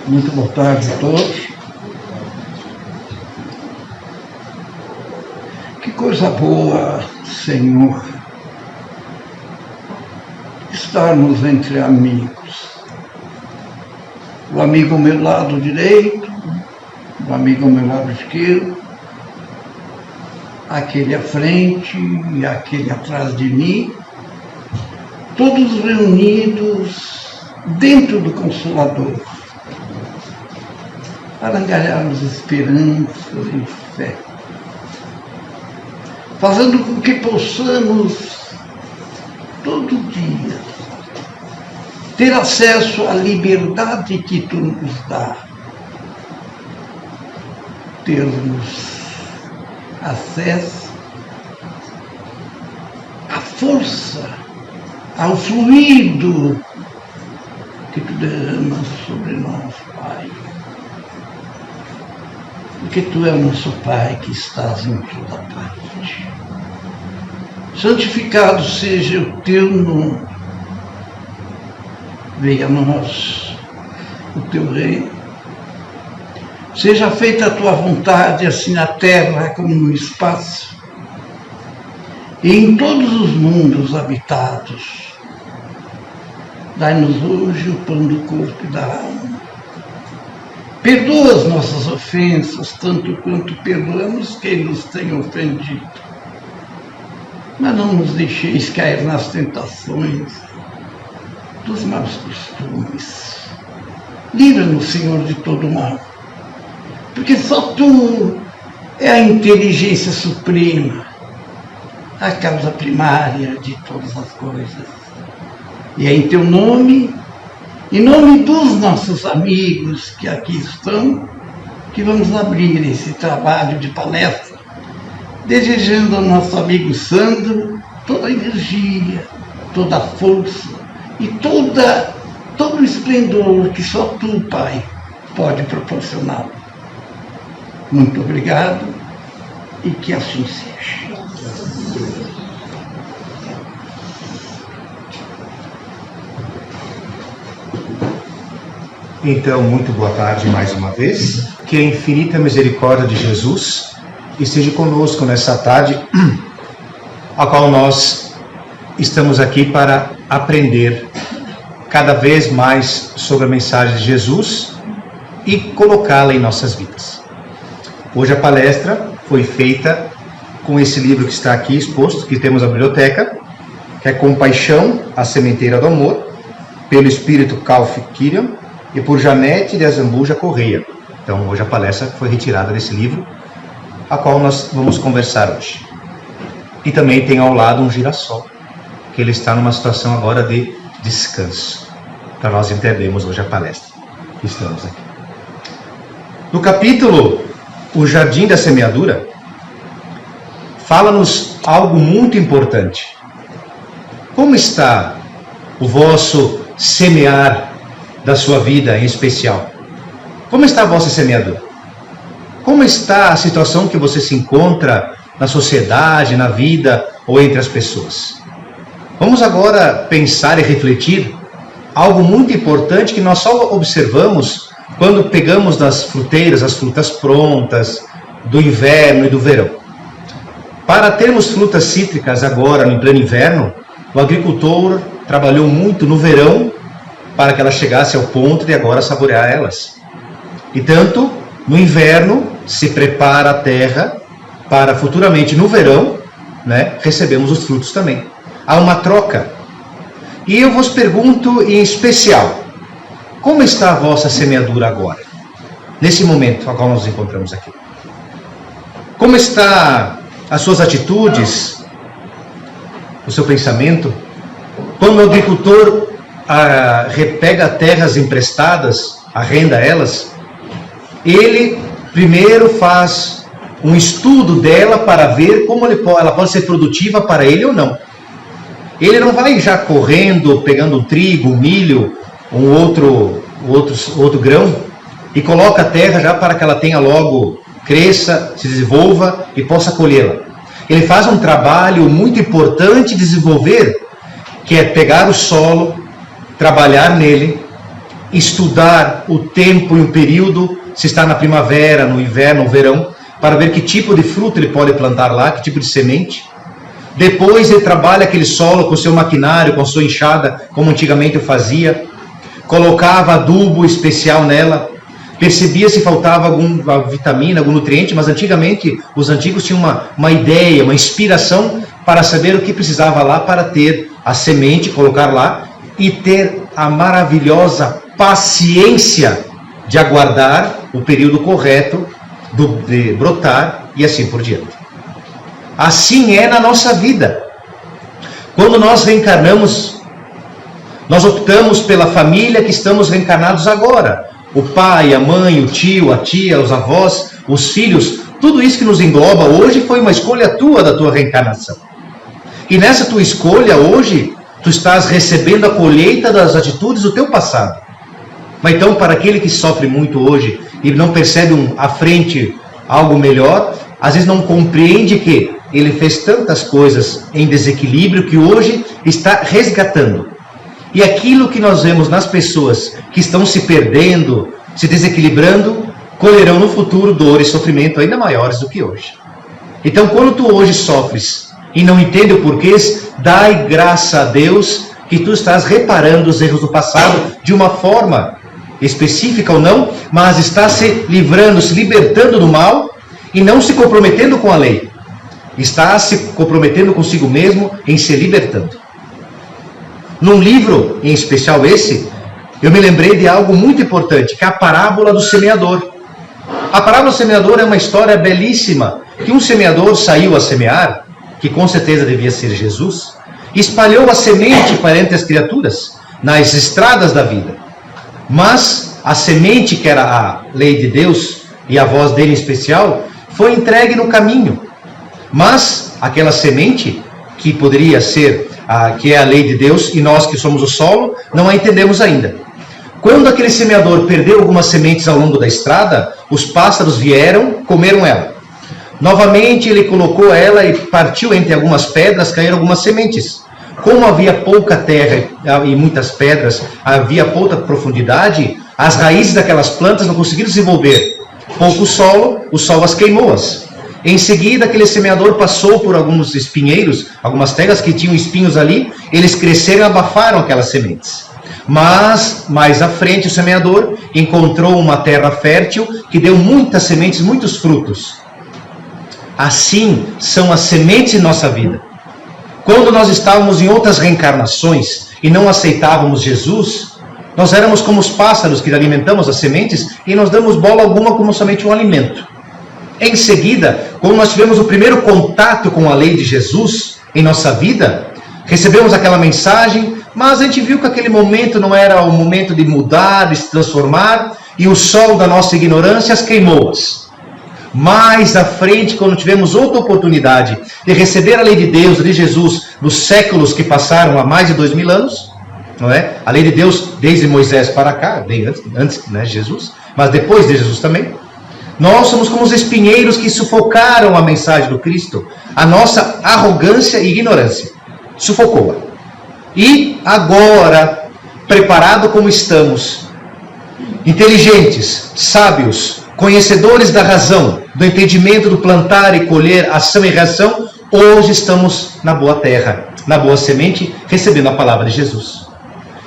Muito boa tarde a todos. Que coisa boa, Senhor, estarmos entre amigos. O amigo ao meu lado direito, o amigo ao meu lado esquerdo, aquele à frente e aquele atrás de mim, todos reunidos dentro do Consolador, para angariarmos esperança e fé, fazendo com que possamos, todo dia, ter acesso à liberdade que Tu nos dá, termos acesso à força, ao fluido que Tu derramas sobre nós, Pai. Porque Tu é o nosso Pai que estás em toda parte. Santificado seja o Teu nome. Venha a nós o Teu reino. Seja feita a Tua vontade, assim na terra como no espaço, e em todos os mundos habitados. Dai-nos hoje o pão do corpo e da alma. Perdoa as nossas ofensas, tanto quanto perdoamos quem nos tem ofendido. Mas não nos deixeis cair nas tentações dos maus costumes. Livra-nos, Senhor, de todo mal, porque só Tu é a inteligência suprema, a causa primária de todas as coisas. E é em Teu nome, em nome dos nossos amigos que aqui estão, que vamos abrir esse trabalho de palestra, desejando ao nosso amigo Sandro toda a energia, toda a força e todo o esplendor que só Tu, Pai, pode proporcionar. Muito obrigado e que assim seja. Então, muito boa tarde mais uma vez. Que a infinita misericórdia de Jesus esteja conosco nessa tarde, a qual nós estamos aqui para aprender cada vez mais sobre a mensagem de Jesus e colocá-la em nossas vidas. Hoje a palestra foi feita com esse livro que está aqui exposto, que temos na biblioteca, que é Compaixão, a Sementeira do Amor, pelo Espírito Calf Kirian e por Janete de Azambuja Correia. Então hoje a palestra foi retirada desse livro, a qual nós vamos conversar hoje. E também tem ao lado um girassol, que ele está numa situação agora de descanso, para nós entendermos hoje a palestra que estamos aqui. No capítulo O Jardim da Semeadura, fala-nos algo muito importante. Como está o vosso semear da sua vida em especial? Como está a vossa semeadura? Como está a situação que você se encontra na sociedade, na vida ou entre as pessoas? Vamos agora pensar e refletir algo muito importante que nós só observamos quando pegamos das fruteiras as frutas prontas, do inverno e do verão. Para termos frutas cítricas agora, no pleno inverno, o agricultor trabalhou muito no verão para que ela chegasse ao ponto de agora saborear elas. E tanto, no inverno, se prepara a terra para futuramente, no verão, recebemos os frutos também. Há uma troca. E eu vos pergunto em especial, como está a vossa semeadura agora? Nesse momento a qual nós nos encontramos aqui. Como está as suas atitudes, o seu pensamento? Quando o agricultor repega terras emprestadas, arrenda elas, ele primeiro faz um estudo dela para ver como ela pode ser produtiva para ele ou não. Ele não vai já correndo, pegando um trigo, um milho, um outro grão, e coloca a terra já para que ela tenha logo, cresça, se desenvolva e possa colhê-la. Ele faz um trabalho muito importante de desenvolver, que é pegar o solo, trabalhar nele, estudar o tempo e o período, se está na primavera, no inverno, no verão, para ver que tipo de fruta ele pode plantar lá, que tipo de semente. Depois ele trabalha aquele solo com seu maquinário, com sua enxada, como antigamente eu fazia. Colocava adubo especial nela. Percebia se faltava alguma vitamina, algum nutriente, mas antigamente os antigos tinham uma ideia, uma inspiração para saber o que precisava lá para ter a semente, colocar lá e ter a maravilhosa paciência de aguardar o período correto de brotar e assim por diante. Assim é na nossa vida. Quando nós reencarnamos, nós optamos pela família que estamos reencarnados agora. O pai, a mãe, o tio, a tia, os avós, os filhos, tudo isso que nos engloba hoje foi uma escolha tua da tua reencarnação. E nessa tua escolha hoje, tu estás recebendo a colheita das atitudes do teu passado. Mas então, para aquele que sofre muito hoje e não percebe à frente algo melhor, às vezes não compreende que ele fez tantas coisas em desequilíbrio que hoje está resgatando. E aquilo que nós vemos nas pessoas que estão se perdendo, se desequilibrando, colherão no futuro dor e sofrimento ainda maiores do que hoje. Então, quando tu hoje sofres e não entende o porquê, dai graça a Deus que tu estás reparando os erros do passado de uma forma específica ou não, mas está se livrando, se libertando do mal e não se comprometendo com a lei. Está se comprometendo consigo mesmo em se libertando. Num livro, em especial esse, eu me lembrei de algo muito importante, que é a parábola do semeador. A parábola do semeador é uma história belíssima, que um semeador saiu a semear, que com certeza devia ser Jesus, e espalhou a semente para entre as criaturas, nas estradas da vida. Mas a semente, que era a lei de Deus, e a voz dele em especial, foi entregue no caminho. Mas aquela semente, que poderia ser, que é a lei de Deus, e nós que somos o solo, não a entendemos ainda. Quando aquele semeador perdeu algumas sementes ao longo da estrada, os pássaros vieram, comeram ela. Novamente ele colocou ela e partiu entre algumas pedras, caíram algumas sementes. Como havia pouca terra e muitas pedras, havia pouca profundidade, as raízes daquelas plantas não conseguiram desenvolver. Pouco solo, o sol as queimou-as. Em seguida, aquele semeador passou por alguns espinheiros, algumas terras que tinham espinhos ali, eles cresceram e abafaram aquelas sementes. Mas, mais à frente, o semeador encontrou uma terra fértil que deu muitas sementes, muitos frutos. Assim são as sementes em nossa vida. Quando nós estávamos em outras reencarnações e não aceitávamos Jesus, nós éramos como os pássaros que alimentamos as sementes e não damos bola alguma como somente um alimento. Em seguida, quando nós tivemos o primeiro contato com a lei de Jesus em nossa vida, recebemos aquela mensagem, mas a gente viu que aquele momento não era o momento de mudar, de se transformar, e o sol da nossa ignorância as queimou-as. Mais à frente, quando tivemos outra oportunidade de receber a lei de Deus, de Jesus, nos séculos que passaram há mais de 2000 anos, não é? A lei de Deus desde Moisés para cá, bem antes né, Jesus, mas depois de Jesus também. Nós somos como os espinheiros que sufocaram a mensagem do Cristo. A nossa arrogância e ignorância sufocou-a. E agora, preparado como estamos, inteligentes, sábios, conhecedores da razão, do entendimento do plantar e colher, ação e reação, hoje estamos na boa terra, na boa semente, recebendo a palavra de Jesus.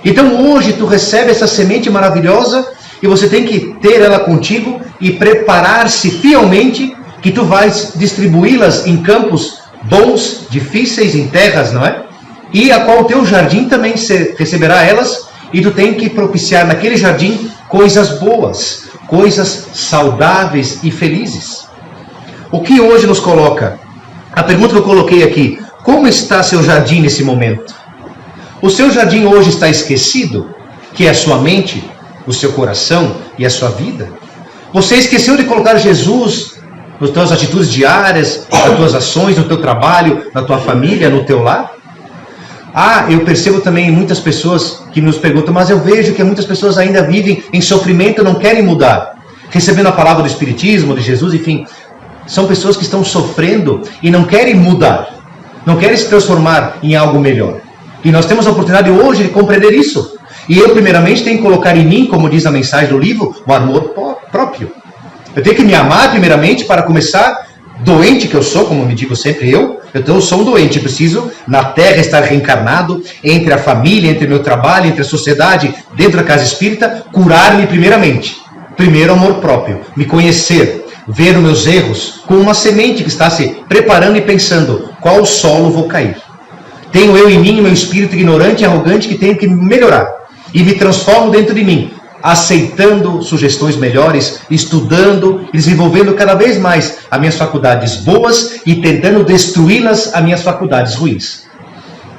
Então hoje tu recebe essa semente maravilhosa e você tem que ter ela contigo e preparar-se fielmente que tu vais distribuí-las em campos bons, difíceis, em terras, não é? E a qual o teu jardim também receberá elas, e tu tem que propiciar naquele jardim coisas boas, coisas saudáveis e felizes. O que hoje nos coloca? A pergunta que eu coloquei aqui, como está seu jardim nesse momento? O seu jardim hoje está esquecido, que é a sua mente, o seu coração e a sua vida? Você esqueceu de colocar Jesus nas tuas atitudes diárias, nas tuas ações, no teu trabalho, na tua família, no teu lar? Eu percebo também muitas pessoas que nos perguntam, mas eu vejo que muitas pessoas ainda vivem em sofrimento, não querem mudar. Recebendo a palavra do Espiritismo, de Jesus, enfim, são pessoas que estão sofrendo e não querem mudar, não querem se transformar em algo melhor. E nós temos a oportunidade hoje de compreender isso. E eu, primeiramente, tenho que colocar em mim, como diz a mensagem do livro, o amor próprio. Eu tenho que me amar, primeiramente, para começar, doente que eu sou, como me digo sempre então eu sou um doente, preciso na terra estar reencarnado, entre a família, entre o meu trabalho, entre a sociedade, dentro da casa espírita, curar-me primeiramente. Primeiro, amor próprio, me conhecer, ver os meus erros, como uma semente que está se preparando e pensando, qual solo vou cair? Tenho eu em mim o meu espírito ignorante e arrogante que tenho que melhorar. E me transformo dentro de mim, aceitando sugestões melhores, estudando e desenvolvendo cada vez mais as minhas faculdades boas e tentando destruí-las as minhas faculdades ruins.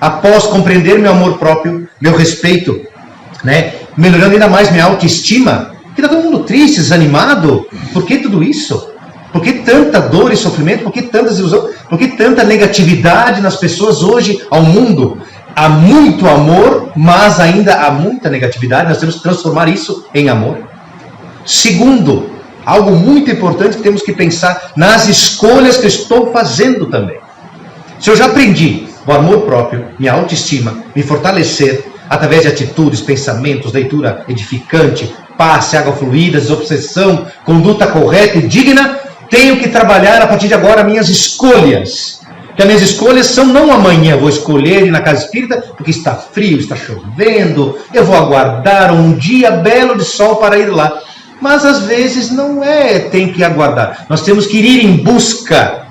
Após compreender meu amor próprio, meu respeito, melhorando ainda mais minha autoestima, que está todo mundo triste, desanimado. Por que tudo isso? Por que tanta dor e sofrimento? Por que tanta desilusão? Por que tanta negatividade nas pessoas hoje, ao mundo? Há muito amor, mas ainda há muita negatividade. Nós temos que transformar isso em amor. Segundo, algo muito importante que temos que pensar nas escolhas que eu estou fazendo também. Se eu já aprendi o amor próprio, minha autoestima, me fortalecer através de atitudes, pensamentos, leitura edificante, passe, água fluida, desobsessão, conduta correta e digna, tenho que trabalhar a partir de agora minhas escolhas. Que as minhas escolhas são não amanhã, vou escolher ir na casa espírita porque está frio, está chovendo, eu vou aguardar um dia belo de sol para ir lá. Mas às vezes não tem que aguardar. Nós temos que ir em busca.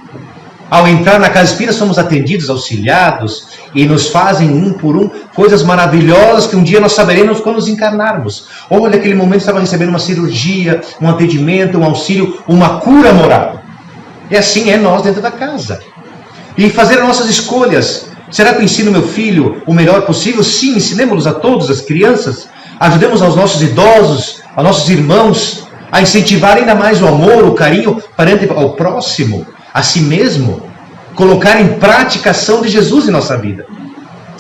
Ao entrar na casa espírita somos atendidos, auxiliados e nos fazem um por um coisas maravilhosas que um dia nós saberemos quando nos encarnarmos. Olha, aquele momento estava recebendo uma cirurgia, um atendimento, um auxílio, uma cura moral. E assim é nós dentro da casa. E fazer as nossas escolhas. Será que eu ensino meu filho o melhor possível? Sim, ensinemos a todos, as crianças. Ajudemos aos nossos idosos, aos nossos irmãos, a incentivar ainda mais o amor, o carinho perante ao próximo, a si mesmo. Colocar em prática a ação de Jesus em nossa vida.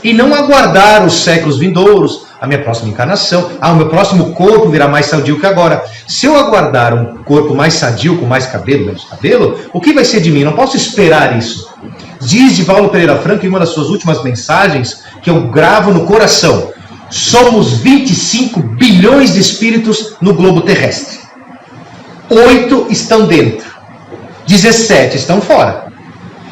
E não aguardar os séculos vindouros, a minha próxima encarnação, o meu próximo corpo virá mais sadio que agora. Se eu aguardar um corpo mais sadio, com mais cabelo, menos cabelo, o que vai ser de mim? Não posso esperar isso. Diz de Paulo Pereira Franco em uma das suas últimas mensagens, que eu gravo no coração, somos 25 bilhões de espíritos no globo terrestre. 8 estão dentro, 17 estão fora.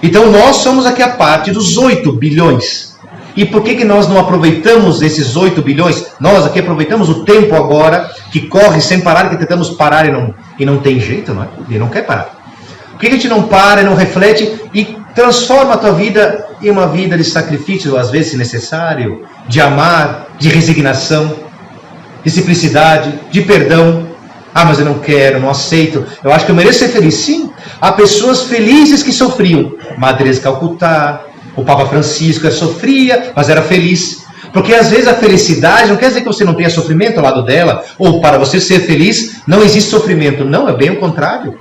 Então nós somos aqui a parte dos 8 bilhões. E por que nós não aproveitamos esses 8 bilhões? Nós aqui aproveitamos o tempo agora, que corre sem parar, que tentamos parar e não tem jeito, não é? E não quer parar. Por que a gente não para e não reflete e transforma a tua vida em uma vida de sacrifício, às vezes se necessário, de amar, de resignação, de simplicidade, de perdão. Mas eu não quero, não aceito, eu acho que eu mereço ser feliz. Sim, há pessoas felizes que sofriam. Madre Teresa de Calcutá, o Papa Francisco sofria, mas era feliz. Porque às vezes a felicidade não quer dizer que você não tenha sofrimento ao lado dela, ou para você ser feliz não existe sofrimento. Não, é bem o contrário.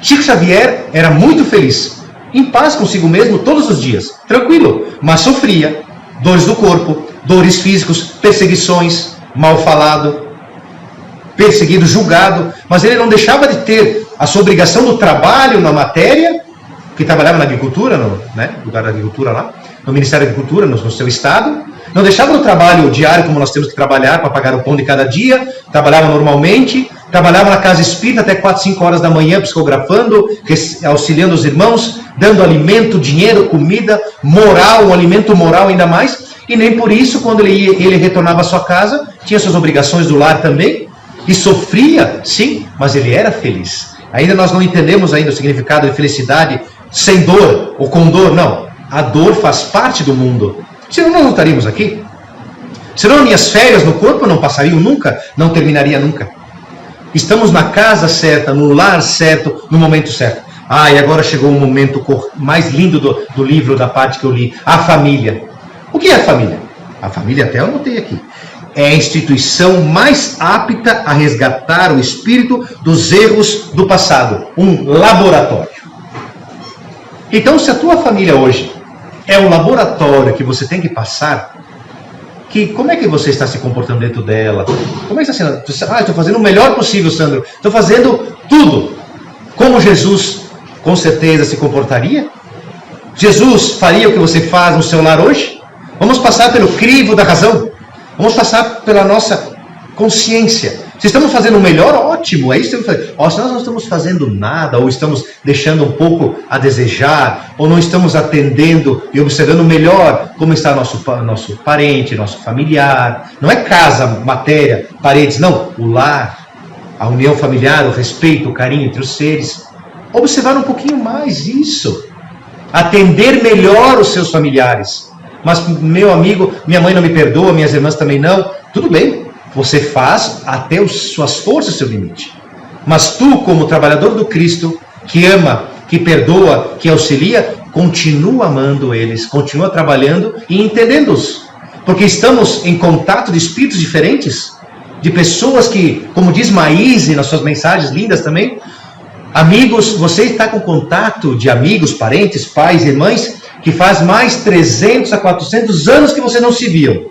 Chico Xavier era muito feliz, em paz consigo mesmo todos os dias, tranquilo, mas sofria dores do corpo, dores físicos, perseguições, mal falado, perseguido, julgado, mas ele não deixava de ter a sua obrigação do trabalho na matéria, que trabalhava na agricultura, no lugar da agricultura lá, no Ministério da Agricultura, no seu estado, não deixava no trabalho diário, como nós temos que trabalhar para pagar o pão de cada dia, trabalhava normalmente, trabalhava na casa espírita até 4, 5 horas da manhã, psicografando, auxiliando os irmãos, dando alimento, dinheiro, comida, moral, um alimento moral ainda mais, e nem por isso, quando ele retornava à sua casa, tinha suas obrigações do lar também, e sofria, sim, mas ele era feliz. Ainda nós não entendemos ainda o significado de felicidade sem dor ou com dor, não. A dor faz parte do mundo. Senão nós não estaríamos aqui. Senão minhas férias no corpo não passariam nunca, não terminaria nunca. Estamos na casa certa, no lar certo, no momento certo. E agora chegou o momento mais lindo do livro, da parte que eu li. A família. O que é a família? A família até eu anotei aqui. É a instituição mais apta a resgatar o espírito dos erros do passado. Um laboratório. Então, se a tua família hoje é um laboratório que você tem que passar, como é que você está se comportando dentro dela? Como é que está sendo? Estou fazendo o melhor possível, Sandro. Estou fazendo tudo. Como Jesus, com certeza, se comportaria? Jesus faria o que você faz no seu lar hoje? Vamos passar pelo crivo da razão. Vamos passar pela nossa consciência. Se estamos fazendo o melhor, ótimo, é isso que estamos fazendo. Se nós não estamos fazendo nada, ou estamos deixando um pouco a desejar, ou não estamos atendendo e observando melhor como está nosso parente, nosso familiar. Não é casa, matéria, paredes, não. O lar, a união familiar, o respeito, o carinho entre os seres. Observar um pouquinho mais isso. Atender melhor os seus familiares. Mas, meu amigo, minha mãe não me perdoa, minhas irmãs também não. Tudo bem, você faz até as suas forças, seu limite. Mas tu, como trabalhador do Cristo, que ama, que perdoa, que auxilia, continua amando eles, continua trabalhando e entendendo-os. Porque estamos em contato de espíritos diferentes, de pessoas que, como diz Maíse nas suas mensagens lindas também, amigos, você está com contato de amigos, parentes, pais, irmãs, que faz mais 300 a 400 anos que você não se viu.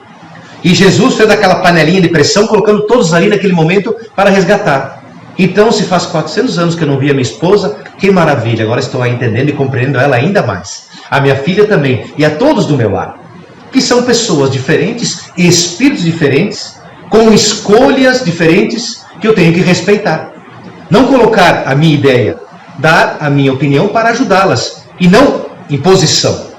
E Jesus fez aquela panelinha de pressão, colocando todos ali naquele momento para resgatar. Então, se faz 400 anos que eu não via minha esposa, que maravilha, agora estou entendendo e compreendendo ela ainda mais. A minha filha também, e a todos do meu lar. Que são pessoas diferentes, espíritos diferentes, com escolhas diferentes, que eu tenho que respeitar. Não colocar a minha ideia, dar a minha opinião para ajudá-las, e não imposição.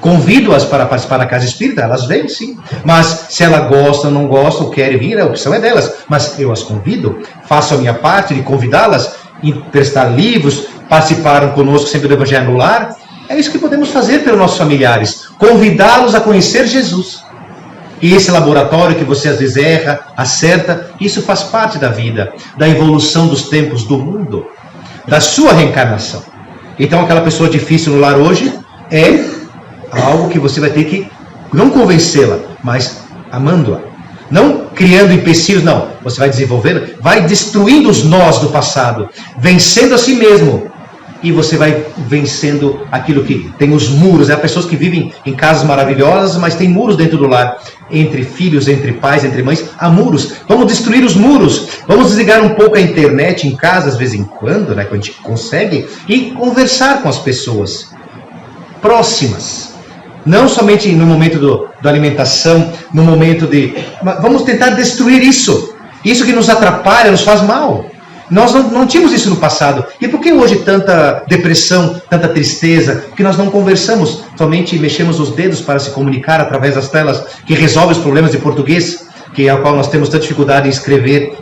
Convido-as para participar da casa espírita, elas vêm sim. Mas se ela gosta ou não gosta ou quer vir, a opção é delas. Mas eu as convido, faço a minha parte de convidá-las, emprestar livros, participaram conosco sempre do Evangelho no Lar. É isso que podemos fazer pelos nossos familiares. Convidá-los a conhecer Jesus. E esse laboratório que você às vezes erra, acerta, isso faz parte da vida, da evolução dos tempos do mundo, da sua reencarnação. Então aquela pessoa difícil no lar hoje é algo que você vai ter que não convencê-la, mas amando-a. Não criando empecilhos, não. Você vai desenvolvendo, vai destruindo os nós do passado, vencendo a si mesmo. E você vai vencendo aquilo que tem os muros. Há pessoas que vivem em casas maravilhosas, mas tem muros dentro do lar. Entre filhos, entre pais, entre mães, há muros. Vamos destruir os muros. Vamos desligar um pouco a internet em casa, de vez em quando, né, quando a gente consegue, e conversar com as pessoas próximas. Não somente no momento da alimentação, no momento de... Vamos tentar destruir isso. Isso que nos atrapalha, nos faz mal. Nós não tínhamos isso no passado. E por que hoje tanta depressão, tanta tristeza? Porque nós não conversamos, somente mexemos os dedos para se comunicar através das telas, que resolve os problemas de português, que é o qual nós temos tanta dificuldade em escrever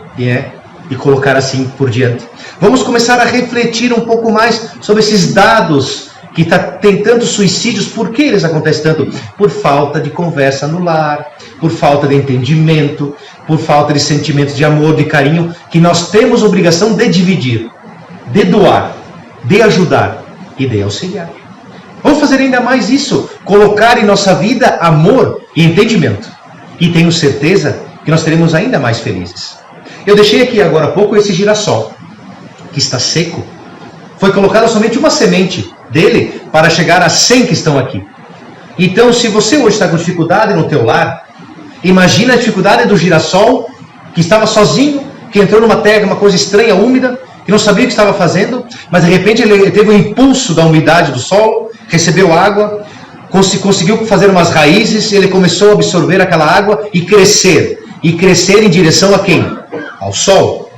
e colocar assim por diante. Vamos começar a refletir um pouco mais sobre esses dados que tem tantos suicídios. Por que eles acontecem tanto? Por falta de conversa no lar, por falta de entendimento, por falta de sentimentos de amor, de carinho, que nós temos obrigação de dividir, de doar, de ajudar e de auxiliar. Vamos fazer ainda mais isso, colocar em nossa vida amor e entendimento. E tenho certeza que nós seremos ainda mais felizes. Eu deixei aqui agora há pouco esse girassol, que está seco. Foi colocada somente uma semente dele para chegar a 100 que estão aqui. Então, se você hoje está com dificuldade no teu lar, imagina a dificuldade do girassol, que estava sozinho, que entrou numa terra, uma coisa estranha, úmida, que não sabia o que estava fazendo, mas de repente ele teve um impulso da umidade do solo, recebeu água, conseguiu fazer umas raízes, ele começou a absorver aquela água e crescer em direção a quem? Ao sol.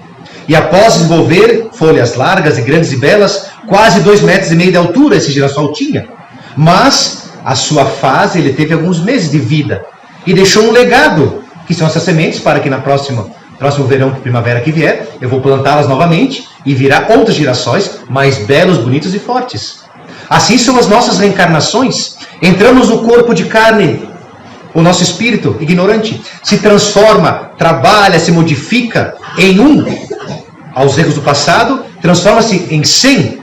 E após desenvolver folhas largas e grandes e belas, quase 2,5 metros de altura esse girassol tinha. Mas a sua fase, ele teve alguns meses de vida. E deixou um legado, que são essas sementes, para que na próximo verão, primavera que vier, eu vou plantá-las novamente e virá outros girassóis mais belos, bonitos e fortes. Assim são as nossas reencarnações. Entramos no corpo de carne, o nosso espírito ignorante se transforma, trabalha, se modifica em aos erros do passado, transforma-se em 100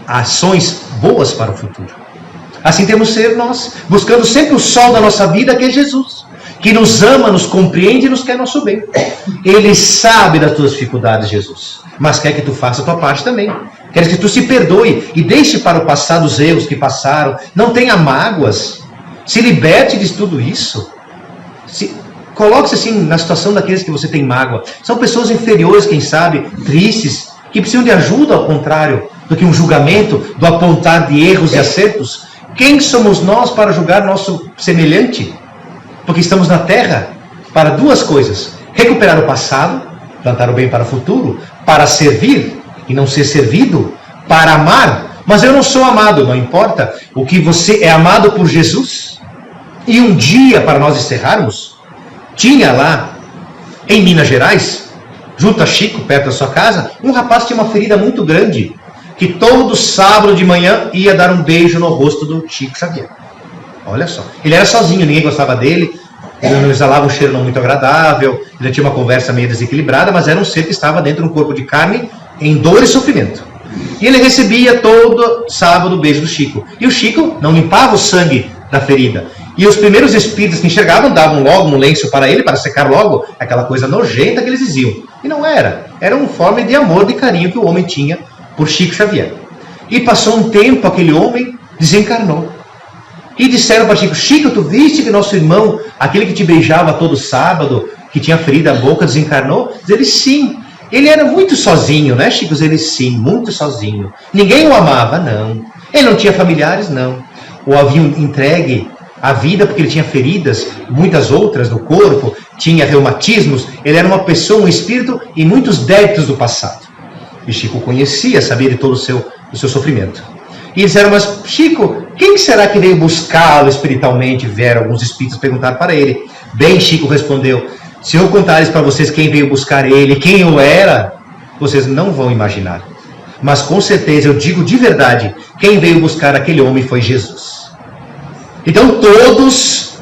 ações boas para o futuro. Assim temos que ser nós, buscando sempre o sol da nossa vida, que é Jesus, que nos ama, nos compreende e nos quer nosso bem. Ele sabe das tuas dificuldades, Jesus, mas quer que tu faça a tua parte também. Quer que tu se perdoe e deixe para o passado os erros que passaram. Não tenha mágoas. Se liberte de tudo isso. Coloque-se assim na situação daqueles que você tem mágoa. São pessoas inferiores, quem sabe, tristes, que precisam de ajuda, ao contrário do que um julgamento, do apontar de erros e acertos. Quem somos nós para julgar nosso semelhante? Porque estamos na terra para duas coisas: recuperar o passado, plantar o bem para o futuro, para servir e não ser servido, para amar. Mas eu não sou amado, não importa. O que você é amado por Jesus. E um dia, para nós encerrarmos, tinha lá em Minas Gerais, junto a Chico, perto da sua casa, um rapaz que tinha uma ferida muito grande, que todo sábado de manhã ia dar um beijo no rosto do Chico Xavier. Olha só, ele era sozinho, ninguém gostava dele, ele não exalava um cheiro não muito agradável, ele tinha uma conversa meio desequilibrada, mas era um ser que estava dentro de um corpo de carne em dor e sofrimento. E ele recebia todo sábado o beijo do Chico. E o Chico não limpava o sangue da ferida. E os primeiros espíritos que enxergavam davam logo um lenço para ele, para secar logo aquela coisa nojenta que eles diziam. E não era. Era uma forma de amor, de carinho que o homem tinha por Chico Xavier. E passou um tempo, aquele homem desencarnou. E disseram para Chico: Chico, tu viste que nosso irmão, aquele que te beijava todo sábado, que tinha ferida a boca, desencarnou? Diz ele: sim. Ele era muito sozinho, né, Chico? Ele: sim, muito sozinho. Ninguém o amava, não. Ele não tinha familiares, não. O haviam entregue a vida porque ele tinha feridas, muitas outras no corpo, tinha reumatismos. Ele era uma pessoa, um espírito e muitos débitos do passado. E Chico conhecia, sabia de todo o seu sofrimento. E disseram: mas Chico, quem será que veio buscá-lo espiritualmente? Vieram alguns espíritos perguntar para ele. Bem, Chico respondeu: se eu contares para vocês quem veio buscar ele, quem eu era, vocês não vão imaginar. Mas com certeza, eu digo de verdade, quem veio buscar aquele homem foi Jesus. Então todos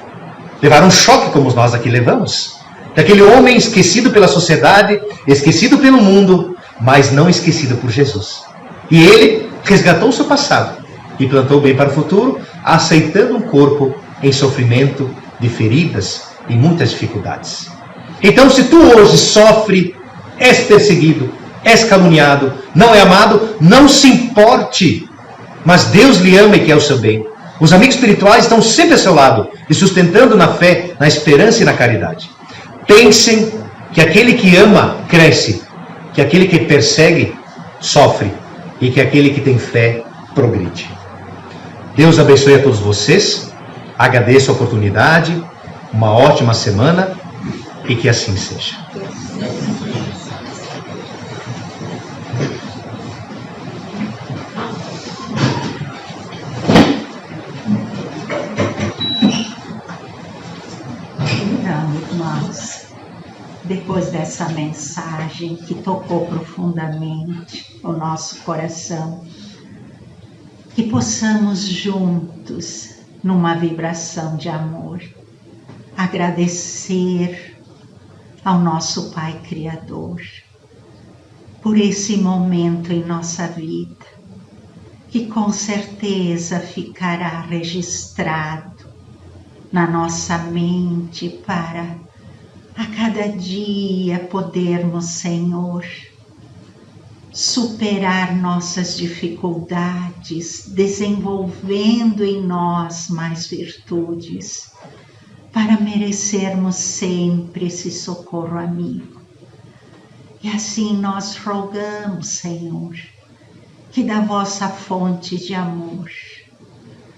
levaram um choque, como nós aqui levamos. Daquele homem esquecido pela sociedade, esquecido pelo mundo, mas não esquecido por Jesus. E ele resgatou o seu passado e plantou o bem para o futuro, aceitando um corpo em sofrimento, de feridas e muitas dificuldades. Então, se tu hoje sofre, és perseguido, és caluniado, não é amado, não se importe. Mas Deus lhe ama e quer o seu bem. Os amigos espirituais estão sempre ao seu lado, e sustentando na fé, na esperança e na caridade. Pensem que aquele que ama, cresce. Que aquele que persegue, sofre. E que aquele que tem fé, progride. Deus abençoe a todos vocês. Agradeço a oportunidade. Uma ótima semana. E que assim seja. Então, irmãos, depois dessa mensagem que tocou profundamente o nosso coração, que possamos juntos, numa vibração de amor, agradecer ao nosso Pai Criador por esse momento em nossa vida, que com certeza ficará registrado na nossa mente para a cada dia podermos, Senhor, superar nossas dificuldades, desenvolvendo em nós mais virtudes, para merecermos sempre esse socorro amigo. E assim nós rogamos, Senhor, que da vossa fonte de amor,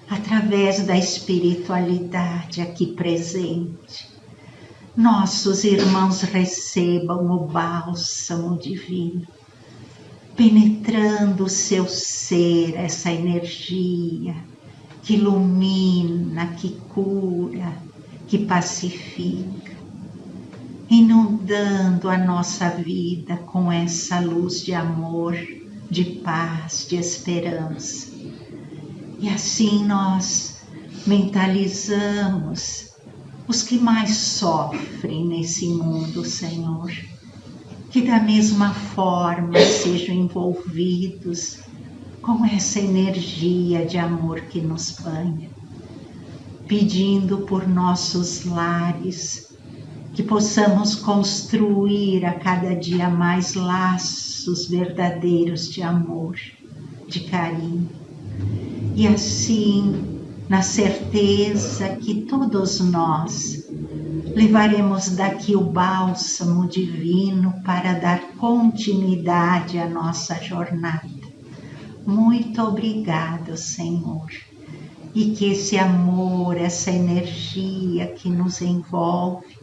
através da espiritualidade aqui presente, nossos irmãos recebam o bálsamo divino, penetrando o seu ser, essa energia que ilumina, que cura, que pacifica, inundando a nossa vida com essa luz de amor, de paz, de esperança. E assim nós mentalizamos os que mais sofrem nesse mundo, Senhor, que da mesma forma sejam envolvidos com essa energia de amor que nos banha, pedindo por nossos lares, que possamos construir a cada dia mais laços verdadeiros de amor, de carinho. E assim, na certeza que todos nós levaremos daqui o bálsamo divino para dar continuidade à nossa jornada. Muito obrigado, Senhor. E que esse amor, essa energia que nos envolve,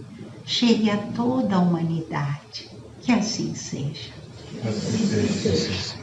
chegue a toda a humanidade. Que assim seja. Assim seja.